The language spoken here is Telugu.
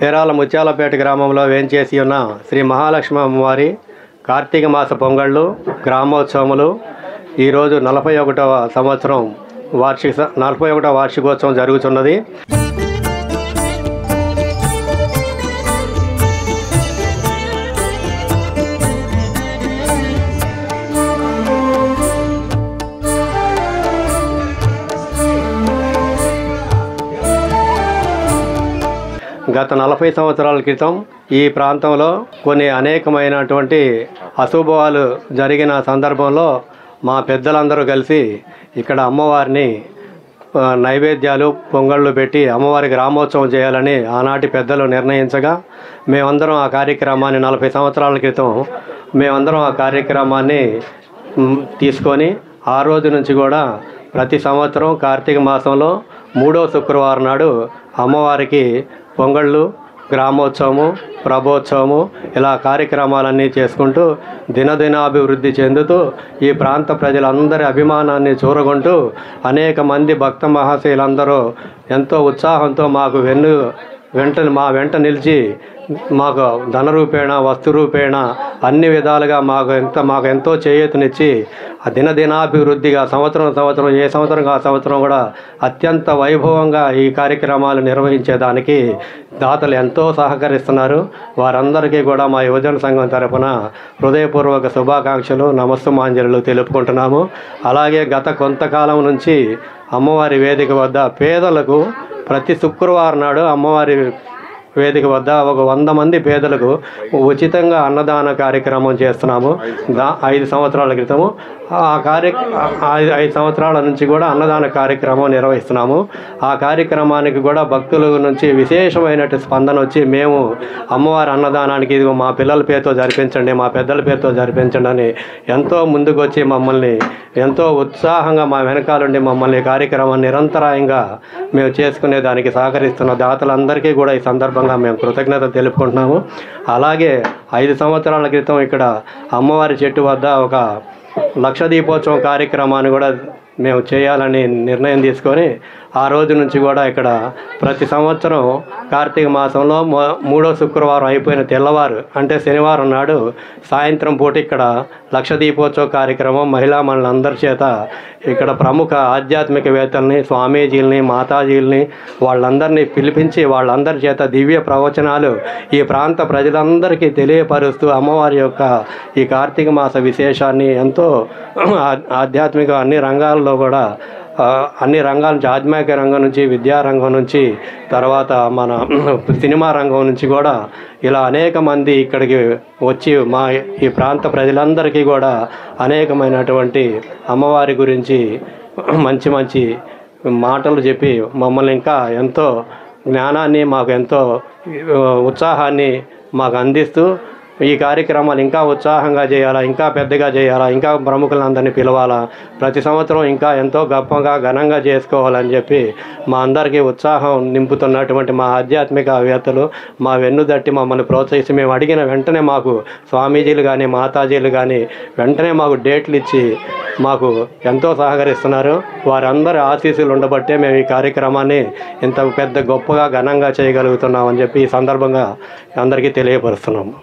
పేరాల ముత్యాలపేట గ్రామంలో వేంచేసి ఉన్న శ్రీ మహాలక్ష్మి అమ్మవారి కార్తీక మాస పొంగళ్ళు గ్రామోత్సవములు ఈరోజు 41వ సంవత్సరం 41వ వార్షికోత్సవం జరుగుతున్నది. గత 40 సంవత్సరాల క్రితం ఈ ప్రాంతంలో కొన్ని అనేకమైనటువంటి అశుభాలు జరిగిన సందర్భంలో మా పెద్దలందరూ కలిసి ఇక్కడ అమ్మవారిని నైవేద్యాలు పొంగళ్ళు పెట్టి అమ్మవారి గ్రామోత్సవం చేయాలని ఆనాటి పెద్దలు నిర్ణయించగా మేమందరం ఆ కార్యక్రమాన్ని 40 సంవత్సరాల క్రితం మేమందరం ఆ కార్యక్రమాన్ని తీసుకొని ఆ రోజు నుంచి కూడా ప్రతి సంవత్సరం కార్తీక మాసంలో 3వ శుక్రవారం నాడు అమ్మవారికి పొంగళ్ళు గ్రామోత్సవము ప్రభోత్సవము ఇలా కార్యక్రమాలన్నీ చేసుకుంటూ దినదినాభివృద్ధి చెందుతూ ఈ ప్రాంత ప్రజలందరి అభిమానాన్ని చూరగొంటూ అనేక మంది భక్త మహాశయులందరూ ఎంతో ఉత్సాహంతో మాకు మా వెంట నిలిచి మాకు ధనరూపేణ వస్తురూపేణ అన్ని విధాలుగా మాకు ఎంతో చేయూతనిచ్చి ఆ దినదినాభివృద్ధిగా సంవత్సరం ఏ సంవత్సరం ఆ సంవత్సరం కూడా అత్యంత వైభవంగా ఈ కార్యక్రమాలు నిర్వహించేదానికి దాతలు ఎంతో సహకరిస్తున్నారు. వారందరికీ కూడా మా యువజన సంఘం తరఫున హృదయపూర్వక శుభాకాంక్షలు నమస్తమాంజలు తెలుపుకుంటున్నాము. అలాగే గత కొంతకాలం నుంచి అమ్మవారి వేదిక వద్ద పేదలకు ప్రతి శుక్రవారం నాడు అమ్మవారి వేదిక వద్ద ఒక 100 మంది పేదలకు ఉచితంగా అన్నదాన కార్యక్రమం చేస్తున్నాము. 5 సంవత్సరాల క్రితము 5 సంవత్సరాల నుంచి కూడా అన్నదాన కార్యక్రమం నిర్వహిస్తున్నాము. ఆ కార్యక్రమానికి కూడా భక్తుల నుంచి విశేషమైన స్పందన వచ్చి మేము అమ్మవారి అన్నదానానికి ఇది మా పిల్లల పేరుతో జరిపించండి, మా పెద్దల పేరుతో జరిపించండి అని ఎంతో ముందుకు వచ్చి మమ్మల్ని ఎంతో ఉత్సాహంగా మా వెనకాలండి మమ్మల్ని కార్యక్రమాన్ని నిరంతరాయంగా మేము చేసుకునే దానికి సహకరిస్తున్న దాతలందరికీ కూడా ఈ సందర్భంగా మేము కృతజ్ఞత తెలుపుకుంటున్నాము. అలాగే 5 సంవత్సరాల క్రితం ఇక్కడ అమ్మవారి చెట్టు వద్ద ఒక లక్ష దీపోత్సవం కార్యక్రమాన్ని కూడా మేము చేయాలని నిర్ణయం తీసుకొని ఆ రోజు నుంచి కూడా ఇక్కడ ప్రతి సంవత్సరం కార్తీక మాసంలో 3వ శుక్రవారం అయిపోయిన తెల్లవారు అంటే శనివారం నాడు సాయంత్రం పూట ఇక్కడ లక్ష దీపోత్సవ కార్యక్రమం మహిళా మండలందరి చేత ఇక్కడ ప్రముఖ ఆధ్యాత్మికవేత్తల్ని స్వామీజీలని మాతాజీలని వాళ్ళందరినీ పిలిపించి వాళ్ళందరి చేత దివ్య ప్రవచనాలు ఈ ప్రాంత ప్రజలందరికీ తెలియపరుస్తూ అమ్మవారి యొక్క ఈ కార్తీక మాస విశేషాన్ని ఎంతో ఆధ్యాత్మిక అన్ని రంగాల్లో కూడా అన్ని రంగాల నుంచి ఆధ్యాత్మిక రంగం నుంచి విద్యారంగం నుంచి తర్వాత మన సినిమా రంగం నుంచి కూడా ఇలా అనేక మంది ఇక్కడికి వచ్చి మా ఈ ప్రాంత ప్రజలందరికీ కూడా అనేకమైనటువంటి అమ్మవారి గురించి మంచి మంచి మాటలు చెప్పి మమ్మల్ని ఇంకా ఎంతో జ్ఞానాన్ని మాకు ఎంతో ఉత్సాహాన్ని మాకు అందిస్తూ ఈ కార్యక్రమాలు ఇంకా ఉత్సాహంగా చేయాలా, ఇంకా పెద్దగా చేయాలా, ఇంకా ప్రముఖులందరినీ పిలవాలా, ప్రతి సంవత్సరం ఇంకా ఎంతో గొప్పగా ఘనంగా చేసుకోవాలని చెప్పి మా అందరికీ ఉత్సాహం నింపుతున్నటువంటి మా ఆధ్యాత్మికవేత్తలు మా వెన్నుదట్టి మమ్మల్ని ప్రోత్సహించి మేము అడిగిన వెంటనే మాకు స్వామీజీలు కానీ మాతాజీలు కానీ వెంటనే మాకు డేట్లు ఇచ్చి మాకు ఎంతో సహకరిస్తున్నారు. వారందరి ఆశీస్సులు ఉండబట్టే మేము ఈ కార్యక్రమాన్ని ఇంత పెద్ద గొప్పగా ఘనంగా చేయగలుగుతున్నామని చెప్పి ఈ సందర్భంగా అందరికీ తెలియపరుస్తున్నాము.